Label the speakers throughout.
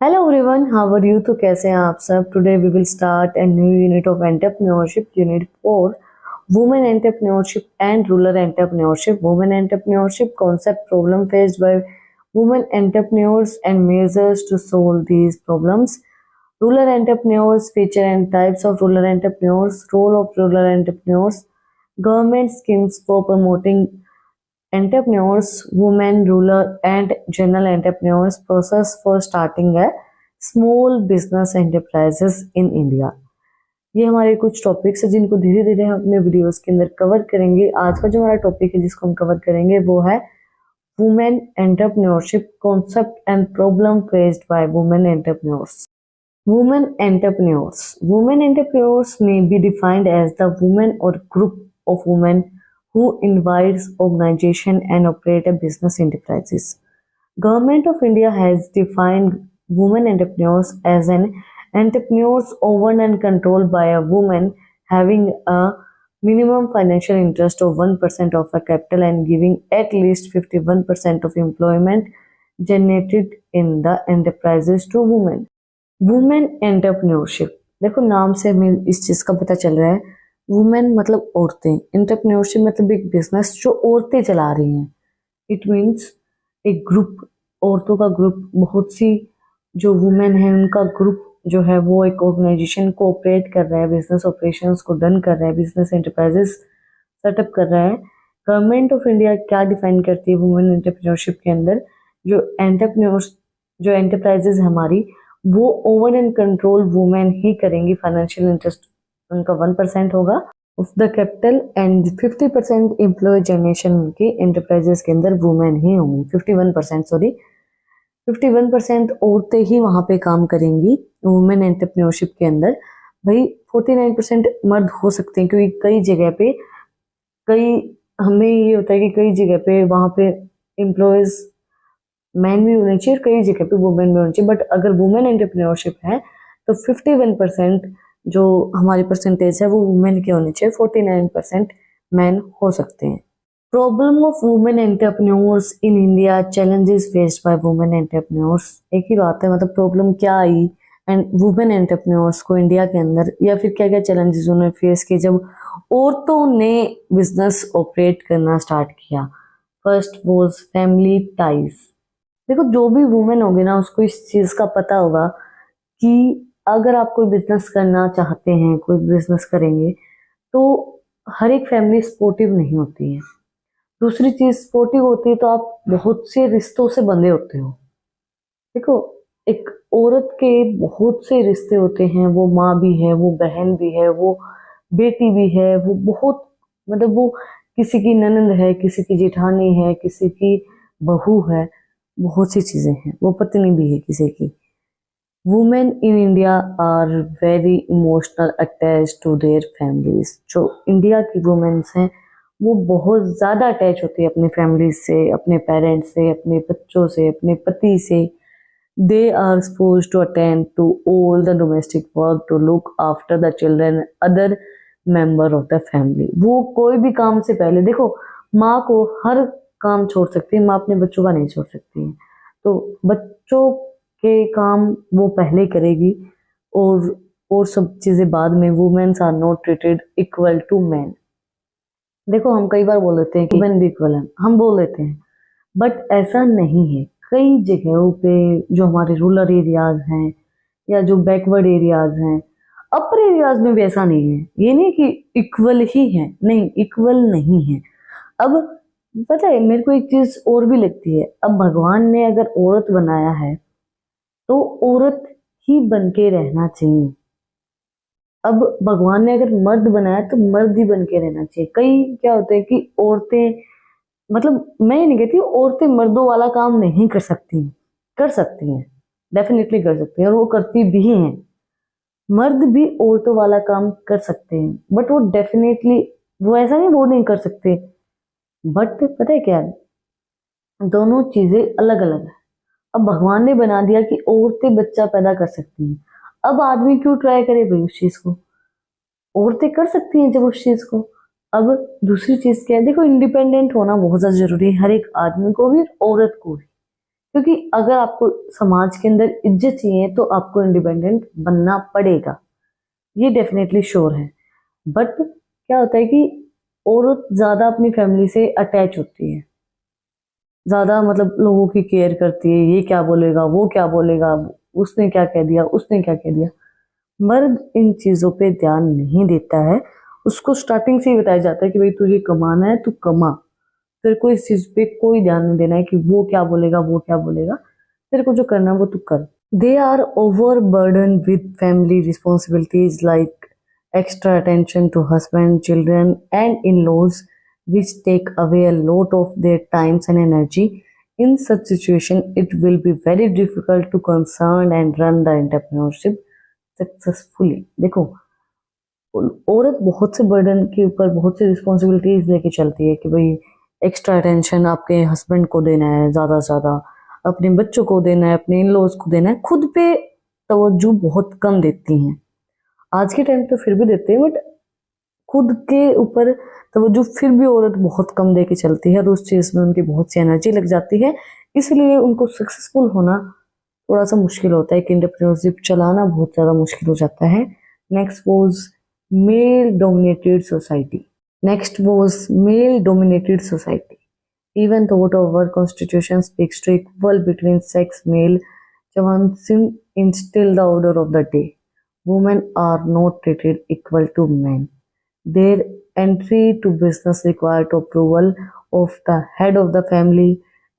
Speaker 1: Hello everyone, how are you? तो कैसे हैं आप सब? Today we will start a new unit of entrepreneurship, unit 4, women entrepreneurship and rural entrepreneurship. Women entrepreneurship concept, problem faced by women entrepreneurs and measures to solve these problems. Rural entrepreneurs, feature and types of rural entrepreneurs, role of rural entrepreneurs, government schemes for promoting entrepreneurs, women, rural and general entrepreneurs, process for starting a small business enterprises in India. ये हमारे कुछ topics हैं जिनको धीरे धीरे हम अपने videos के अंदर कवर करेंगे. आज का जो हमारा टॉपिक है जिसको हम कवर करेंगे वो है women entrepreneurship, concept and problem faced by women entrepreneurs. Women entrepreneurs. Women entrepreneurs may be defined as the woman or group of women who invites organization and operate a business enterprises. Government of India has defined women entrepreneurs as an entrepreneurs owned and controlled by a woman having a minimum financial interest of 1% of a capital and giving at least 51% of employment generated in the enterprises to women. Women entrepreneurship, देखो नाम से हमें इस चीज का पता चल रहा है. वुमेन मतलब औरतें, एंटरप्रेन्योरशिप मतलब एक बिजनेस जो औरतें चला रही हैं. इट मीन्स एक ग्रुप, औरतों का ग्रुप, बहुत सी जो वुमेन है उनका ग्रुप जो है वो एक ऑर्गेनाइजेशन को ऑपरेट कर रहा है, बिजनेस ऑपरेशंस को डन कर रहा है, बिजनेस एंटरप्राइजेस सेटअप कर रहा है. गवर्नमेंट ऑफ इंडिया क्या डिफाइन करती है वुमेन एंटरप्रेन्योरशिप के अंदर? जो एंटरप्रेन्योर्स, जो एंटरप्राइजेस हमारी, वो ओवन एंड कंट्रोल वुमेन ही करेंगी. फाइनेंशियल इंटरेस्ट उनका 1% होगा of the capital and 50% employ generation की एंटरप्राइजेस के अंदर वुमेन ही होंगी. 51%, सॉरी, 51% औरतें ही वहां पे काम करेंगी वुमेन एंटरप्रेन्योरशिप के अंदर. भाई 49% मर्द हो सकते हैं क्योंकि कई जगह पे, कई, हमें ये होता है कि कई जगह पे वहां पे एम्प्लॉयज मैन भी होने चाहिए, कई जगह पे वुमेन भी होनी चाहिए. बट अगर वुमेन एंटरप्रेन्योरशिप है तो 51% जो हमारी परसेंटेज है वो वुमेन के होने चाहिए, 49% मैन हो सकते हैं. Problem of women entrepreneurs in India, challenges faced by women entrepreneurs. एक ही बात है, मतलब प्रॉब्लम क्या आई एंड वुमेन एंटरप्रेन्योर्स को इंडिया के अंदर, या फिर क्या क्या चैलेंजेस उन्होंने फेस किए जब औरतों ने बिजनेस ऑपरेट करना स्टार्ट किया. First was family ties. देखो जो भी वुमेन होगी ना उसको इस चीज का पता होगा कि अगर आप कोई बिजनेस करना चाहते हैं, कोई बिजनेस करेंगे, तो हर एक फैमिली सपोर्टिव नहीं होती है. दूसरी चीज, सपोर्टिव होती है तो आप बहुत से रिश्तों से बंधे होते हो. देखो, एक औरत के बहुत से रिश्ते होते हैं. वो माँ भी है, वो बहन भी है, वो बेटी भी है, वो बहुत, मतलब वो किसी की ननंद है, किसी की जेठानी है, किसी की बहू है, बहुत सी चीजें हैं, वो पत्नी भी है किसी की. Women in India are very emotional attach to their families. जो इंडिया की वुमेन्स हैं वो बहुत ज्यादा अटैच होती है अपनी फैमिलीज से, अपने पेरेंट्स से, अपने बच्चों से, अपने पति से. They are suppose to attend to all the domestic work, to look after the children, other member of the family. वो कोई भी काम से पहले, देखो माँ को हर काम छोड़ सकती है, माँ अपने बच्चों का नहीं छोड़ सकती है. तो बच्चों के काम वो पहले करेगी और सब चीजें बाद में. Womens are not treated equal to man. देखो हम कई बार बोल देते हैं कि वुमेन भी इक्वल है, हम बोल देते हैं, बट ऐसा नहीं है. कई जगहों पे जो हमारे रूरल एरियाज हैं या जो बैकवर्ड एरियाज हैं, अपर एरियाज में भी ऐसा नहीं है. ये नहीं कि इक्वल ही है, नहीं, इक्वल नहीं है. अब पता है मेरे को एक चीज और भी लगती है. अब भगवान ने अगर औरत बनाया है तो औरत ही बन के रहना चाहिए. अब भगवान ने अगर मर्द बनाया तो मर्द ही बन के रहना चाहिए. कई क्या होता है कि औरतें, मतलब मैं ये नहीं कहती औरतें मर्दों वाला काम नहीं कर सकती, कर सकती हैं, डेफिनेटली कर सकती हैं और वो करती भी हैं. मर्द भी औरतों वाला काम कर सकते हैं, बट वो डेफिनेटली, वो ऐसा नहीं वो नहीं कर सकते. बट पता है क्या है, दोनों चीजें अलग अलग है. अब भगवान ने बना दिया कि औरतें बच्चा पैदा कर सकती हैं. अब आदमी क्यों ट्राई करे भाई उस चीज को? औरतें कर सकती हैं जब उस चीज को. अब दूसरी चीज क्या है, देखो इंडिपेंडेंट होना बहुत ज्यादा जरूरी है हर एक आदमी को भी और औरत को भी. क्योंकि अगर आपको समाज के अंदर इज्जत चाहिए तो आपको इंडिपेंडेंट बनना पड़ेगा, ये डेफिनेटली श्योर है। बट क्या होता है कि औरत ज्यादा अपनी फैमिली से अटैच होती है, ज्यादा मतलब लोगों की केयर करती है, ये क्या बोलेगा, वो क्या बोलेगा, उसने क्या कह दिया, उसने क्या कह दिया। मर्द इन चीजों पे ध्यान नहीं देता है, उसको स्टार्टिंग से ही बताया जाता है कि भाई तुझे कमाना है, तू कमा, तेरे को इस चीज पे कोई ध्यान नहीं देना है कि वो क्या बोलेगा, वो क्या बोलेगा, तेरे को जो करना है वो तू कर। They are over burden with family responsibilities like extra attention to husband, children, and in-laws, which take away a lot of their times and energy. In such situation, it will be very difficult to concern and run the entrepreneurship successfully. देखो, औरत बहुत से burden के ऊपर बहुत सी responsibilities लेके चलती है कि भाई एक्स्ट्रा अटेंशन आपके हस्बैंड को देना है, ज्यादा से ज्यादा अपने बच्चों को देना है, अपने इन लॉज को देना है, खुद पे तवज्जो बहुत कम देती हैं। आज के टाइम तो फिर भी देते हैं, बट खुद के ऊपर तवज्जो फिर भी औरत बहुत कम दे के चलती है और उस चीज में उनकी बहुत सी एनर्जी लग जाती है, इसलिए उनको सक्सेसफुल होना थोड़ा सा मुश्किल होता है कि एंटरप्रेन्योरशिप चलाना बहुत ज़्यादा मुश्किल हो जाता है। Next was male dominated society. Next was male dominated society. Even though our constitution speaks to equal between sex, male chauvinism is still the order of the day. Women are not treated equal to men. Their entry to business required approval of the head of the family.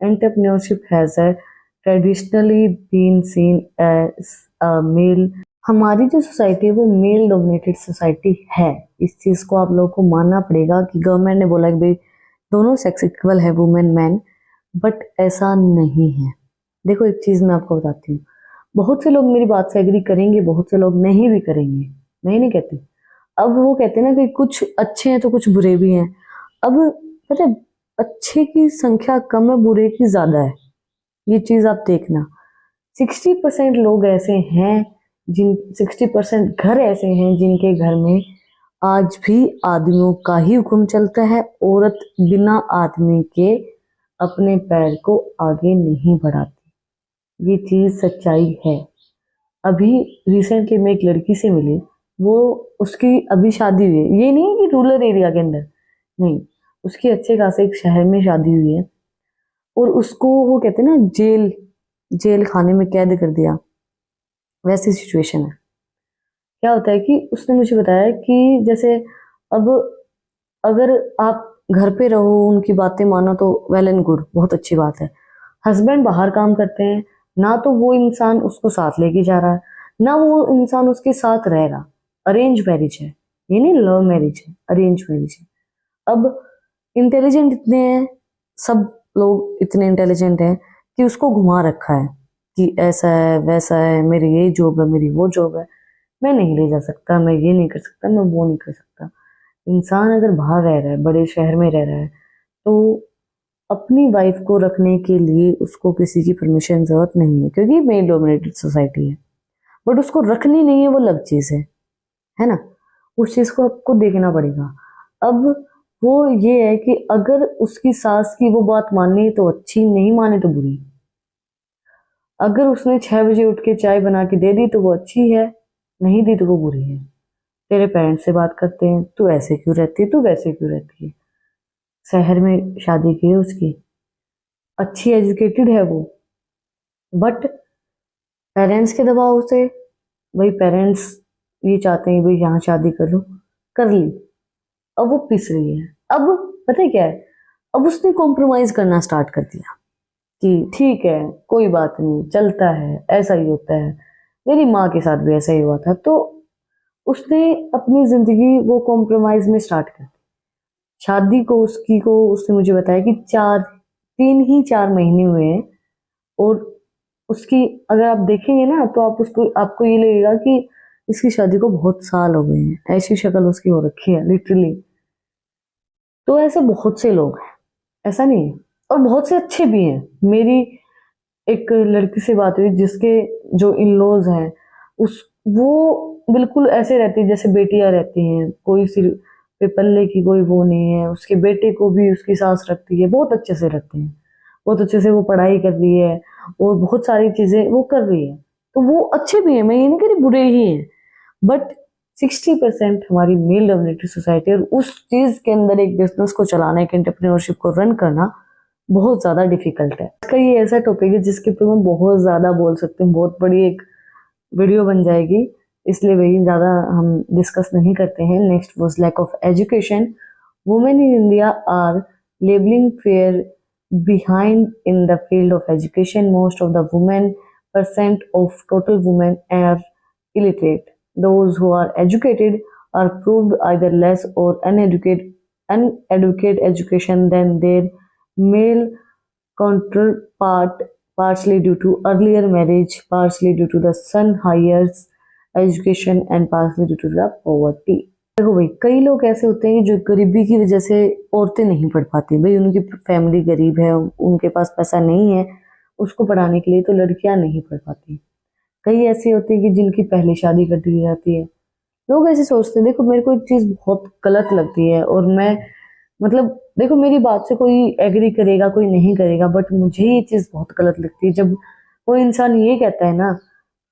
Speaker 1: Entrepreneurship has traditionally been seen as a male. हमारी जो society है वो male dominated society है, इस चीज को आप लोगों को मानना पड़ेगा कि गवर्नमेंट ने बोला कि भाई दोनों सेक्स इक्वल है, वुमेन मैन, बट ऐसा नहीं है। देखो एक चीज मैं आपको बताती हूँ, बहुत से लोग मेरी बात से एग्री करेंगे, बहुत से लोग नहीं भी करेंगे, मैं ही नहीं कहती। अब वो कहते हैं ना कि कुछ अच्छे हैं तो कुछ बुरे भी हैं। अब पता है, अच्छे की संख्या कम है, बुरे की ज्यादा है, ये चीज आप देखना। 60% लोग ऐसे हैं जिन 60% घर ऐसे हैं जिनके घर में आज भी आदमियों का ही हुक्म चलता है, औरत बिना आदमी के अपने पैर को आगे नहीं बढ़ाती, ये चीज सच्चाई है। अभी रिसेंटली मैं एक लड़की से मिली, वो उसकी अभी शादी हुई है, ये नहीं है कि रूरल एरिया के अंदर, नहीं, उसकी अच्छे खासे एक शहर में शादी हुई है और उसको वो कहते हैं ना जेल खाने में कैद कर दिया, वैसी सिचुएशन है। क्या होता है कि उसने मुझे बताया कि जैसे अब अगर आप घर पे रहो, उनकी बातें मानो तो वेल एंड गुड, बहुत अच्छी बात है। हस्बैंड बाहर काम करते हैं, ना तो वो इंसान उसको साथ लेके जा रहा है, ना वो इंसान उसके साथ रह रहा। अरेंज मैरिज है, ये नहीं लव मैरिज है, अरेंज मैरिज है। अब इंटेलिजेंट इतने हैं, सब लोग इतने इंटेलिजेंट हैं कि उसको घुमा रखा है कि ऐसा है वैसा है, मेरी ये जॉब है, मेरी वो जॉब है, मैं नहीं ले जा सकता, मैं ये नहीं कर सकता, मैं वो नहीं कर सकता। इंसान अगर बाहर रह रहा है, बड़े शहर में रह रहा है, तो अपनी वाइफ को रखने के लिए उसको किसी की परमिशन जरूरत नहीं है, क्योंकि मेल डोमिनेटेड सोसाइटी है। बट उसको रखनी नहीं है, वो अलग चीज है ना, उस चीज को आपको देखना पड़ेगा। अब वो ये है कि अगर उसकी सास की वो बात माने तो अच्छी, नहीं माने तो बुरी। अगर उसने 6 बजे उठ के चाय बना के दे दी तो वो अच्छी है, नहीं दी तो वो बुरी है। तेरे पेरेंट्स से बात करते हैं, तू ऐसे क्यों रहती है, तू वैसे क्यों रहती है। शहर में शादी की है उसकी, अच्छी एजुकेटेड है वो, बट पेरेंट्स के दबाव से, भाई पेरेंट्स ये चाहते हैं भाई यहाँ शादी कर लो, कर ली, अब वो पिस रही है। अब पता है क्या है, अब उसने कॉम्प्रोमाइज करना स्टार्ट कर दिया कि ठीक है कोई बात नहीं, चलता है, ऐसा ही होता है, मेरी माँ के साथ भी ऐसा ही हुआ था। तो उसने अपनी जिंदगी वो कॉम्प्रोमाइज में स्टार्ट कर दी। शादी को उसने मुझे बताया कि 4 महीने हुए हैं, और उसकी अगर आप देखेंगे ना तो आपको ये लगेगा कि इसकी शादी को बहुत साल हो गए हैं, ऐसी शक्ल उसकी हो रखी है लिटरली। तो ऐसे बहुत से लोग हैं, ऐसा नहीं है, और बहुत से अच्छे भी हैं। मेरी एक लड़की से बात हुई जिसके जो इन लॉज हैं, वो बिल्कुल ऐसे रहती है जैसे बेटियां रहती हैं, कोई सिर पे पल्ले की कोई वो नहीं है। उसके बेटे को भी उसकी सास रखती है, बहुत अच्छे से रखते हैं, बहुत अच्छे से वो पढ़ाई कर रही है, और बहुत सारी चीजें वो कर रही है, तो वो अच्छे भी है, मैं ये नहीं कह रही बुरे ही हैं, बट 60% हमारी मेल डोमिनेटेड सोसाइटी, और उस चीज के अंदर एक बिजनेस को चलाना, एक एंटरप्रेन्योरशिप को रन करना बहुत ज्यादा डिफिकल्ट है। इसका ये ऐसा टॉपिक है जिसके ऊपर मैं बहुत ज्यादा बोल सकती हूँ, बहुत बड़ी एक वीडियो बन जाएगी, इसलिए वही ज्यादा हम डिस्कस नहीं करते हैं। Next was lack of education. Women in India are labelling fair behind in the field of education. Most of the women percent of total women are illiterate. Those who are educated are proved either less or uneducated education than their male counterpart, partially due to earlier marriage, partially due to the son higher education and partially due to the poverty. देखो भाई, कई लोग ऐसे होते हैं जो गरीबी की वजह से औरतें नहीं पढ़ पाती, भाई उनकी फैमिली गरीब है, उनके पास पैसा नहीं है उसको पढ़ाने के लिए, तो लड़कियां नहीं पढ़ पाती। कई ऐसी होती है कि जिनकी पहली शादी कर दी जाती है। लोग ऐसे सोचते हैं, देखो मेरे को एक चीज बहुत गलत लगती है, और मैं मतलब देखो मेरी बात से कोई एग्री करेगा कोई नहीं करेगा, बट मुझे ये चीज बहुत गलत लगती है जब कोई इंसान ये कहता है ना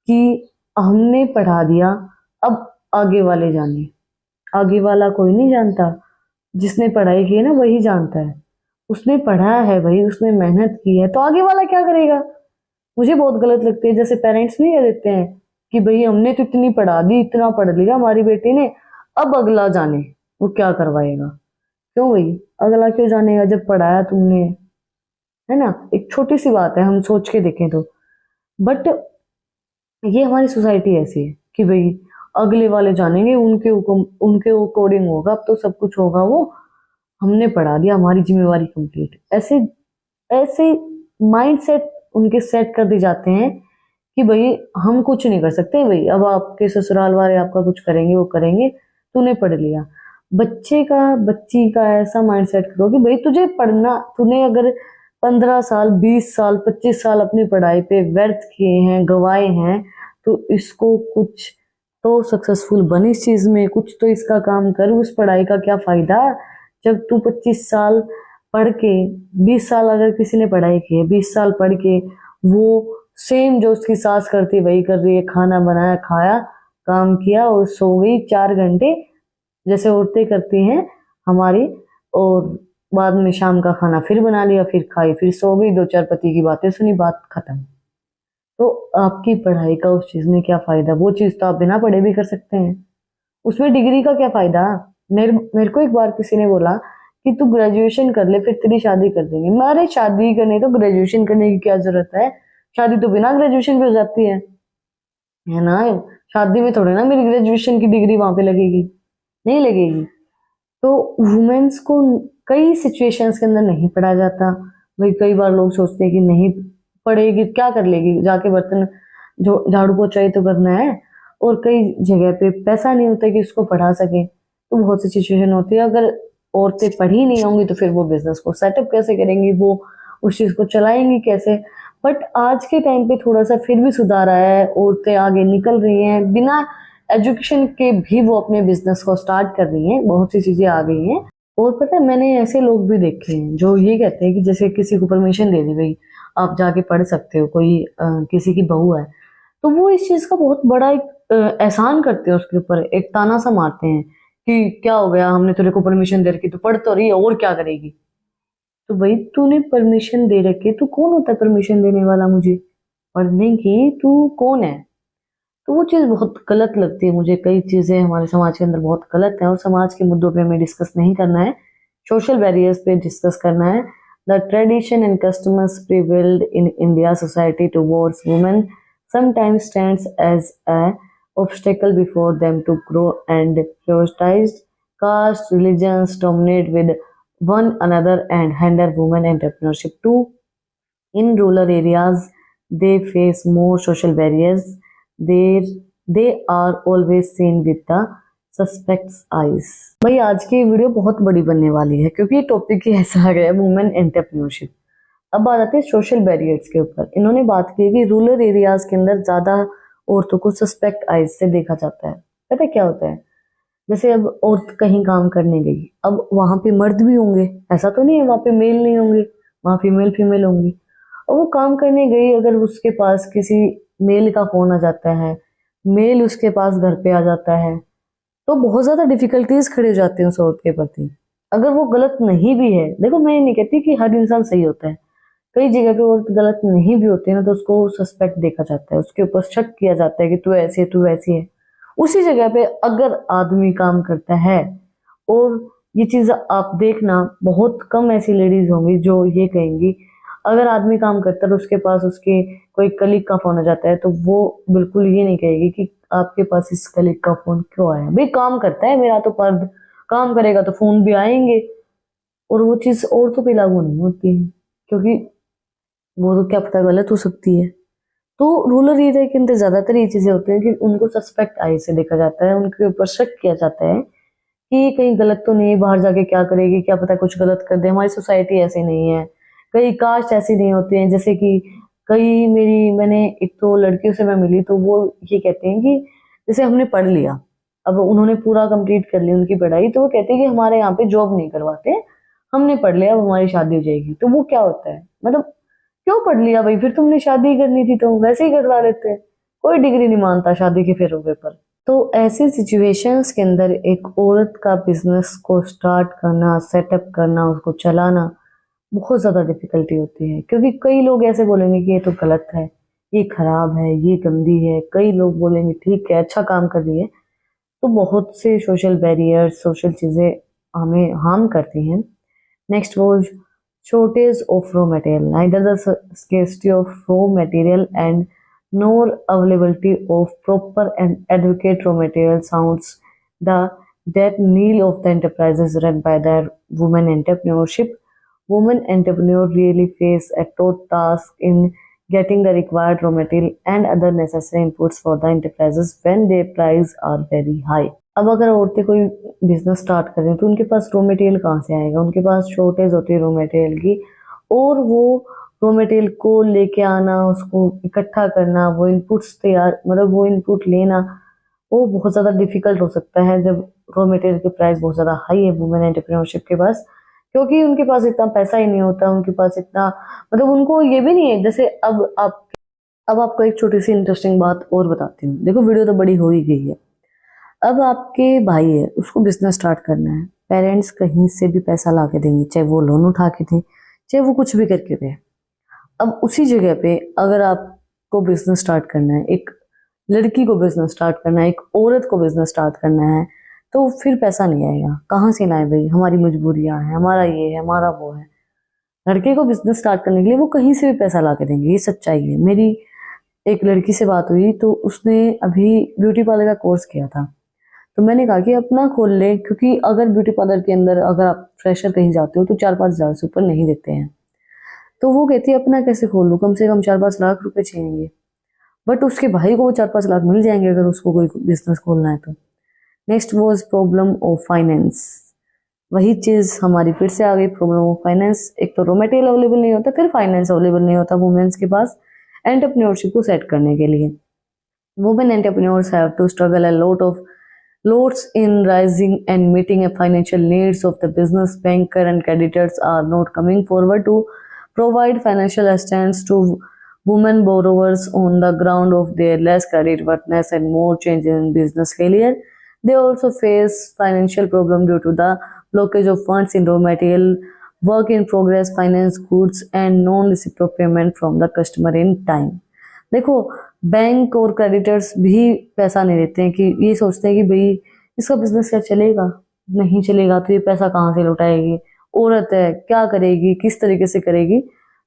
Speaker 1: कि हमने पढ़ा दिया, अब आगे वाले जाने। आगे वाला कोई नहीं जानता, जिसने पढ़ाई की है ना वही जानता है। उसने पढ़ा है भाई, उसने मेहनत की है, तो आगे वाला क्या करेगा। मुझे बहुत गलत लगती है जैसे पेरेंट्स नहीं कह देते हैं कि भाई हमने तो इतनी पढ़ा दी, इतना पढ़ लिया हमारी बेटी ने, अब अगला जाने वो क्या करवाएगा। क्यों भाई, अगला क्यों जानेगा जब पढ़ाया तुमने, है ना। एक छोटी सी बात है, हम सोच के देखें तो, बट ये हमारी सोसाइटी ऐसी है कि भाई अगले वाले जानेंगे, उनके हुक्म उनके अकॉर्डिंग होगा, अब तो सब कुछ होगा, वो हमने पढ़ा दिया, हमारी जिम्मेवारी कंप्लीट। ऐसे ऐसे माइंडसेट उनके सेट कर दिए जाते हैं कि भाई हम कुछ नहीं कर सकते, भाई अब आपके ससुराल वाले आपका कुछ करेंगे, वो करेंगे, तूने पढ़ लिया। बच्ची का ऐसा माइंडसेट करो कि भाई तुझे पढ़ना, तूने अगर 15 साल 20 साल 25 साल अपनी पढ़ाई पे व्यर्थ किए हैं, गवाए हैं, तो इसको कुछ तो सक्सेसफुल बन इस चीज में, कुछ तो इसका काम कर। उस पढ़ाई का क्या फायदा जब तू 25 साल पढ़ के, 20 साल अगर किसी ने पढ़ाई की है, 20 साल पढ़ के वो सेम जो उसकी सास करती है वही कर रही है, खाना बनाया, खाया, काम किया और सो गई 4 घंटे, जैसे औरतें करती हैं हमारी, और बाद में शाम का खाना फिर बना लिया, फिर खाई, फिर सो गई, 2 4 पति की बातें सुनी, बात खत्म। तो आपकी पढ़ाई का उस चीज में क्या फायदा। वो चीज तो आप बिना पढ़े भी कर सकते हैं, उसमें डिग्री का क्या फायदा। मेरे को एक बार किसी ने बोला कि तू ग्रेजुएशन कर ले फिर तेरी शादी कर देंगे। अरे शादी करनी तो ग्रेजुएशन करने की क्या जरूरत है, शादी तो बिना ग्रेजुएशन पे हो जाती है ना। शादी में थोड़े ना मेरी ग्रेजुएशन की डिग्री वहां पे लगेगी, नहीं लगेगी। तो वुमेन्स को कई सिचुएशंस के अंदर नहीं पढ़ा जाता। भाई कई बार लोग सोचते हैं कि नहीं पढ़ेगी क्या कर लेगी, जाके बर्तन जो झाड़ू पोछा तो करना है, और कई जगह पे पैसा नहीं होता कि उसको पढ़ा सके। तो बहुत सी सिचुएशन होती है, अगर औरतें पढ़ी नहीं होंगी तो फिर वो बिजनेस को सेटअप कैसे करेंगी, वो उस चीज को चलाएंगी कैसे। बट आज के टाइम पे थोड़ा सा फिर भी सुधार आया है, औरतें आगे निकल रही हैं, बिना एजुकेशन के भी वो अपने बिजनेस को स्टार्ट कर रही हैं, बहुत सी चीजें आ गई हैं। और पता है मैंने ऐसे लोग भी देखे हैं जो ये कहते हैं कि जैसे किसी को परमिशन दे दी भाई आप जाके पढ़ सकते हो, कोई किसी की बहू है, तो वो इस चीज का बहुत बड़ा एक एहसान करते हैं, उसके ऊपर एक ताना सा मारते हैं कि क्या हो गया, हमने तेरे को परमिशन दे रखी, तो पढ़ तो रही है और क्या करेगी। तो भाई तूने परमिशन दे रखी, तू कौन होता है परमिशन देने वाला मुझे पढ़ने की, तू कौन है। तो वो चीज़ बहुत गलत लगती है मुझे। कई चीज़ें हमारे समाज के अंदर बहुत गलत हैं, और समाज के मुद्दों पे हमें डिस्कस नहीं करना है, सोशल बैरियर्स पे डिस्कस करना है। The tradition and customers prevailed in India society towards women sometimes stands as a obstacle before them to grow, and prioritized caste religions dominate with one another and hinder women entrepreneurship too. In rural areas they face more social barriers. They are always seen with the suspect's eyes. भाई आज की video बहुत बड़ी बनने वाली है क्योंकि ये टॉपिक ही ऐसा आ गया है, वुमेन एंटरप्रेन्योरशिप। अब बात आती है सोशल बैरियर्स के ऊपर। इन्होंने बात की है कि रूरल एरियाज के अंदर ज्यादा औरतों को सस्पेक्ट आइज से देखा जाता है। पता है क्या होता है, जैसे अब औरत कहीं काम करने गई, अब वहां पे मर्द भी होंगे, ऐसा तो नहीं है वहां पे मेल नहीं होंगे, वहां फीमेल होंगी। और वो काम करने गई, अगर उसके पास किसी मेल का फोन आ जाता है, मेल उसके पास घर पे आ जाता है, तो बहुत ज्यादा डिफिकल्टीज खड़े हो जाते हैं उस औरत के प्रति। अगर वो गलत नहीं भी है, देखो मैं ये नहीं कहती कि हर इंसान सही होता है, कई जगह पे औरत गलत नहीं भी होती है ना, तो उसको सस्पेक्ट देखा जाता है, उसके ऊपर शक किया जाता है कि तू ऐसी है, तू वैसी है। उसी जगह पे अगर आदमी काम करता है, और ये चीज आप देखना, बहुत कम ऐसी लेडीज होंगी जो ये कहेंगी, अगर आदमी काम करता है और उसके पास उसके कोई कलीग का फोन आ जाता है, तो वो बिल्कुल ये नहीं कहेगी कि आपके पास इस कलीग का फोन क्यों आया, भाई काम करता है मेरा तो फर्ज, काम करेगा तो फोन भी आएंगे। और वो चीज औरतों पे लागू नहीं होती है, क्योंकि वो तो क्या पता गलत हो सकती है। तो रूरल एरिया के अंदर ज्यादातर ये चीजें होती हैं कि उनको सस्पेक्ट आई से देखा जाता है, उनके ऊपर शक किया जाता है कि कहीं गलत तो नहीं, बाहर जाके क्या करेगी, क्या पता कुछ गलत कर दे। हमारी सोसाइटी ऐसी नहीं है, कई कास्ट ऐसी नहीं होती है, जैसे कि कई मैंने एक तो लड़कियों से मैं मिली, तो वो ये कहते हैं कि जैसे हमने पढ़ लिया, अब उन्होंने पूरा कंप्लीट कर लिया उनकी पढ़ाई, तो वो कहते हैं कि हमारे यहाँ पे जॉब नहीं करवाते, हमने पढ़ लिया, अब हमारी शादी हो जाएगी। तो वो क्या होता है, मतलब क्यों पढ़ लिया भाई, फिर तुमने शादी ही करनी थी तो वैसे ही करवा लेते, कोई डिग्री नहीं मानता शादी के फेरों पर। तो ऐसी सिचुएशंस के अंदर एक औरत का बिजनेस को स्टार्ट करना, सेटअप करना, उसको चलाना बहुत ज़्यादा डिफिकल्टी होती है, क्योंकि कई लोग ऐसे बोलेंगे कि ये तो गलत है, ये खराब है, ये गंदी है, कई लोग बोलेंगे ठीक है अच्छा काम कर रही है। तो बहुत से सोशल बैरियर्स, सोशल चीज़ें हमें हार्म करती हैं। नेक्स्ट वो shortage of raw material. Neither the scarcity of raw material and nor availability of proper and adequate raw material sounds the death knell of the enterprises run by the women entrepreneurship. Women entrepreneurs really face a taught task in getting the required raw material and other necessary inputs for the enterprises when their prices are very high. अब अगर औरतें कोई business start कर रही हैं, तो उनके पास raw material कहाँ से आएगा, उनके पास शॉर्टेज होती है रॉ मटेरियल की, और वो रॉ मटेरियल को लेके आना, उसको इकट्ठा करना, वो इनपुट्स तैयार, मतलब वो इनपुट लेना, वो बहुत ज़्यादा डिफिकल्ट हो सकता है जब रॉ मटेरियल की प्राइस बहुत ज़्यादा हाई है वुमेन एंटरप्रेन्योरशिप के पास, क्योंकि उनके पास इतना पैसा ही नहीं होता, उनके पास इतना, मतलब उनको ये भी नहीं है। जैसे अब आपको एक छोटी सी इंटरेस्टिंग बात और बताती हूँ, देखो वीडियो तो बड़ी हो ही गई है। अब आपके भाई है, उसको बिजनेस स्टार्ट करना है, पेरेंट्स कहीं से भी पैसा ला के देंगे, चाहे वो लोन उठा के दे, चाहे वो कुछ भी करके दे। अब उसी जगह पे अगर आपको बिजनेस स्टार्ट करना है, एक लड़की को बिजनेस स्टार्ट करना है, एक औरत को बिजनेस स्टार्ट करना है, तो फिर पैसा नहीं आएगा, कहाँ से लाए भाई, हमारी मजबूरियां हैं, हमारा ये है, हमारा वो है। लड़के को बिजनेस स्टार्ट करने के लिए वो कहीं से भी पैसा ला के देंगे, ये सच्चाई है। मेरी एक लड़की से बात हुई, तो उसने अभी ब्यूटी पार्लर का कोर्स किया था, तो मैंने कहा कि अपना खोल ले, क्योंकि अगर ब्यूटी पार्लर के अंदर अगर आप फ्रेशर कहीं जाते हो तो 4-5 हज़ार से ऊपर नहीं देते हैं। तो वो कहती है अपना कैसे खोल लूँ, कम से कम 4-5 लाख रुपए चाहिए, बट उसके भाई को वो 4-5 लाख मिल जाएंगे अगर उसको कोई बिजनेस खोलना है तो। Next was problem of finance. वही चीज हमारी फिर से आ गई, प्रॉब्लम ऑफ फाइनेंस। एक तो रॉ मटेरियल अवेलेबल नहीं होता, फिर फाइनेंस अवेलेबल नहीं होता वुमेन्स के पास एंटरप्रेन्योरशिप को सेट करने के लिए। Women entrepreneurs have to struggle a lots in rising and meeting a financial needs of the business. Banker and creditors are not coming forward to provide financial assistance to women borrowers on the ground of their less credit worthiness and more changes in business failure. They also face financial problem due to the blockage of funds in raw material, work in progress, finance goods and non-receipt of payment from the customer in time. देखो bank और creditors भी पैसा नहीं देते हैं, कि ये सोचते हैं कि भाई इसका बिजनेस क्या चलेगा, नहीं चलेगा तो ये पैसा कहाँ से लौटाएगी, औरत है क्या करेगी, किस तरीके से करेगी।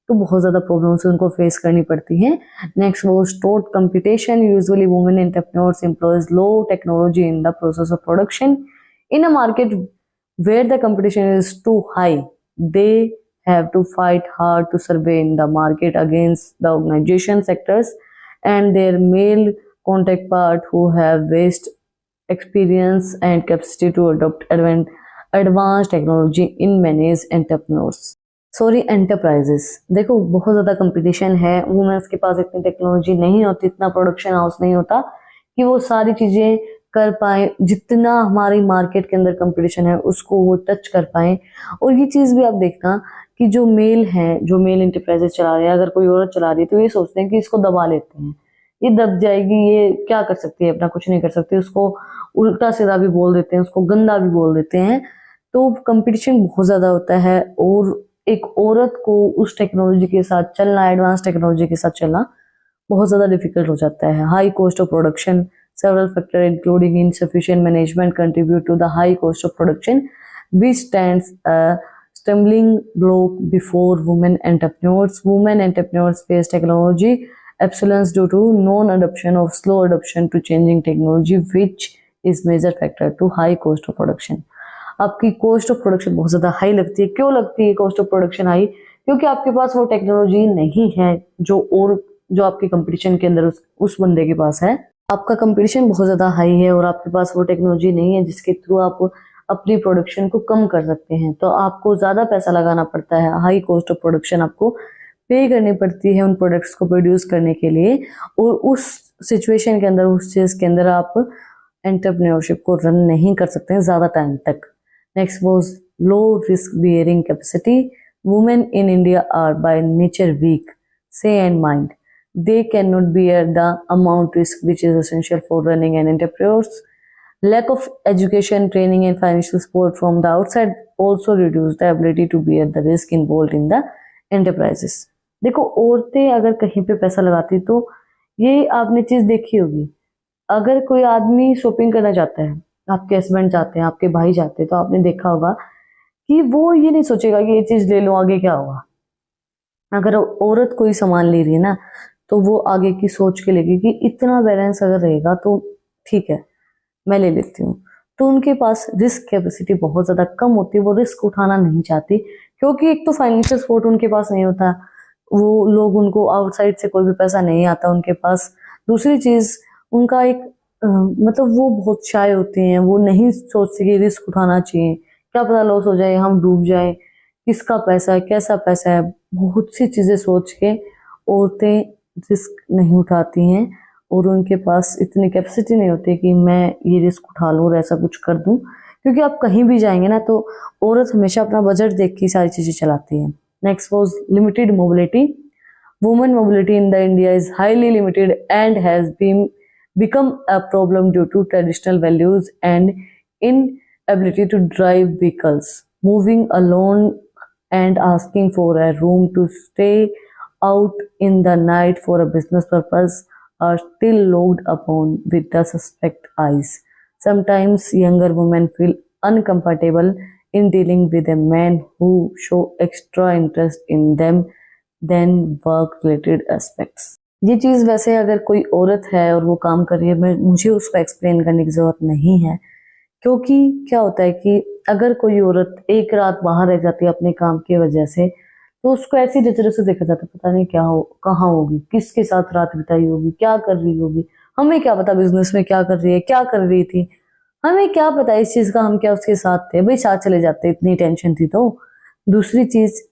Speaker 1: तो बहुत ज़्यादा प्रॉब्लम्स उनको फेस करनी पड़ती हैं। नेक्स्ट वो stored competition. Usually women entrepreneurs employs low technology in the process of production in a market where the competition is too high. They have to fight hard to survey in the market against the organization sectors and their male counterpart who have vast experience and capacity to adopt advanced technology in manage entrepreneurs enterprises। देखो बहुत ज़्यादा competition है, women's के पास इतनी technology नहीं होती, इतना production house नहीं होता कि वो सारी चीज़ें कर पाए, जितना हमारी मार्केट के अंदर कंपटीशन है उसको वो टच कर पाए। और ये चीज़ भी आप देखना कि जो मेल इंटरप्राइजेस चला रहे हैं, अगर कोई औरत चला रही है तो ये सोचते हैं कि इसको दबा लेते हैं, ये दब जाएगी, ये क्या कर सकती है, अपना कुछ नहीं कर सकती, उसको उल्टा सीधा भी बोल देते हैं, उसको गंदा भी बोल देते हैं। तो कंपटीशन बहुत ज्यादा होता है और एक औरत को उस टेक्नोलॉजी के साथ चलना, एडवांस टेक्नोलॉजी के साथ चलना बहुत ज्यादा डिफिकल्ट हो जाता है। High cost of production, several factors including insufficient management contribute to the high cost of production, which stands a stumbling block before women entrepreneurs. Women entrepreneurs face technology obsolescence due to non-adoption of slow adoption to changing technology, which is major factor to high cost of production. आपकी cost of production बहुत ज्यादा high लगती है। क्यों लगती है cost of production high? क्योंकि आपके पास वो टेक्नोलॉजी नहीं है जो आपके कंपटीशन के अंदर उस बंदे के पास है। आपका कंपटीशन बहुत ज्यादा हाई है और आपके पास वो टेक्नोलॉजी नहीं है जिसके थ्रू आप अपनी प्रोडक्शन को कम कर सकते हैं। तो आपको ज्यादा पैसा लगाना पड़ता है, हाई कॉस्ट ऑफ प्रोडक्शन आपको पे करनी पड़ती है उन प्रोडक्ट्स को प्रोड्यूस करने के लिए। और उस सिचुएशन के अंदर, उस चीज के अंदर आप एंटरप्रेन्योरशिप को रन नहीं कर सकते हैं ज्यादा टाइम तक। Next was low risk bearing capacity. Women in India are by nature weak say and mind. They cannot bear the amount risk which is essential for running an enterprise. Lack of education, training and financial support from the outside also reduce the ability to bear the risk involved in the enterprises. देखो, औरतें अगर कहीं पे पैसा लगाती तो ये आपने चीज देखी होगी, अगर कोई आदमी शॉपिंग करना चाहता है, आपके हस्बैंड जाते हैं, आपके भाई जाते हैं, तो आपने देखा होगा कि वो ये नहीं सोचेगा कि ये चीज ले लो आगे क्या होगा। अगर औरत कोई सामान ले रही है ना, तो वो आगे की सोच के लेगी कि इतना बैलेंस अगर रहेगा तो ठीक है, मैं ले लेती हूँ। तो उनके पास रिस्क कैपेसिटी बहुत ज्यादा कम होती है, वो रिस्क उठाना नहीं चाहती क्योंकि एक तो फाइनेंशियल सपोर्ट उनके पास नहीं होता, वो लोग, उनको आउटसाइड से कोई भी पैसा नहीं आता उनके पास। दूसरी चीज, उनका एक मतलब वो बहुत शाय होते हैं, वो नहीं सोचते कि रिस्क उठाना चाहिए, क्या पता लॉस हो जाए, हम डूब जाए, किसका पैसा है, कैसा पैसा है, बहुत सी चीजें सोच के औरतें रिस्क नहीं उठाती हैं और उनके पास इतनी कैपेसिटी नहीं होती कि मैं ये रिस्क उठा लूँ और ऐसा कुछ कर दूं। क्योंकि आप कहीं भी जाएंगे ना तो औरत हमेशा अपना बजट देख के सारी चीजें चलाती है। Next was limited mobility. Women mobility in the India is highly limited and has been become a problem due to traditional values and inability to drive vehicles. Moving alone and asking for a room to stay out in the night for a business purpose are still looked upon with the suspect eyes. Sometimes younger women feel uncomfortable in dealing with a man who show extra interest in them than work related aspects. ये चीज वैसे अगर कोई औरत है और वो काम कर रही है, मुझे उसको एक्सप्लेन करने की जरूरत नहीं है। क्योंकि क्या होता है कि अगर कोई औरत एक रात बाहर रह जाती है अपने काम की वजह से, तो उसको ऐसी नजरों से देखा जाता है, पता नहीं क्या हो, कहाँ होगी, किसके साथ रात बिताई होगी, क्या कर रही होगी, हमें क्या पता बिजनेस में क्या कर रही है, क्या कर रही थी, हमें क्या पता इस चीज का, हम क्या उसके साथ थे, भाई साथ चले जाते, इतनी टेंशन थी। तो दूसरी चीज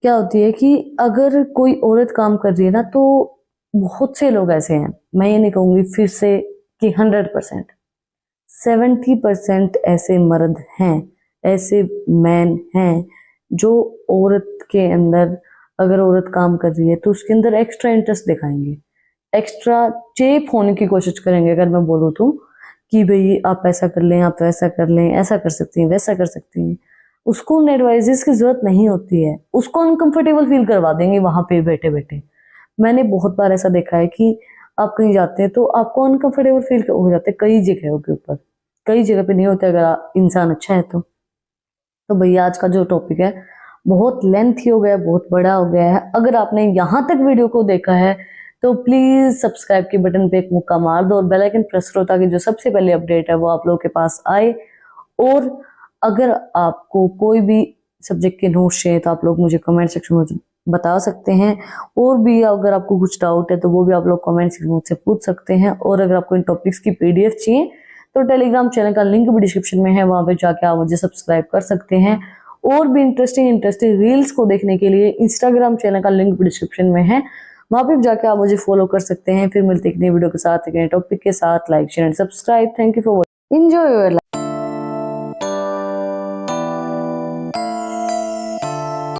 Speaker 1: क्या होती है कि अगर कोई औरत काम कर रही है ना, तो बहुत से लोग ऐसे हैं, मैं ये नहीं कहूंगी फिर से कि 100%, 70% ऐसे मर्द हैं, ऐसे मैन हैं जो औरत के अंदर, अगर औरत काम कर रही है तो उसके अंदर एक्स्ट्रा इंटरेस्ट दिखाएंगे, एक्स्ट्रा चेप होने की कोशिश करेंगे। अगर मैं बोलूँ तो कि भाई आप ऐसा कर लें, आप वैसा कर लें, ऐसा कर सकती हैं, वैसा कर सकती हैं, उसको उन एडवाइजेस की जरूरत नहीं होती है, उसको अनकंफर्टेबल फील करवा देंगे वहां पे बैठे बैठे। मैंने बहुत बार ऐसा देखा है कि आप कहीं जाते हैं तो आपको अनकंफर्टेबल फील हो जाते हैं, कई जगहों के ऊपर, कई जगह पे नहीं होता अगर इंसान अच्छा है तो भैया आज का जो टॉपिक है बहुत लेंथी हो गया, बहुत बड़ा हो गया है। अगर आपने यहाँ तक वीडियो को देखा है तो प्लीज सब्सक्राइब के बटन पे एक मुक्का मार दो और बेल आइकन प्रेस करो ताकि जो सबसे पहले अपडेट है वो आप लोगों के पास आए। और अगर आपको कोई भी सब्जेक्ट के नोट्स चाहिए तो आप लोग मुझे कमेंट सेक्शन में बता सकते हैं, और भी अगर आपको कुछ डाउट है तो वो भी आप लोग कमेंट सेक्शन में मुझसे पूछ सकते हैं। और अगर आपको इन टॉपिक्स की पीडीएफ चाहिए तो टेलीग्राम चैनल का लिंक भी डिस्क्रिप्शन में है, वहां पे जाके आप मुझे सब्सक्राइब कर सकते हैं। और भी इंटरेस्टिंग रील्स को देखने के लिए इंस्टाग्राम चैनल का लिंक भी डिस्क्रिप्शन में है, वहां पे जाके आप मुझे फॉलो कर सकते हैं। फिर मिलते हैं एक नई वीडियो के साथ, एक नए टॉपिक के साथ। Like share and subscribe. Thank you for watching. Enjoy your life.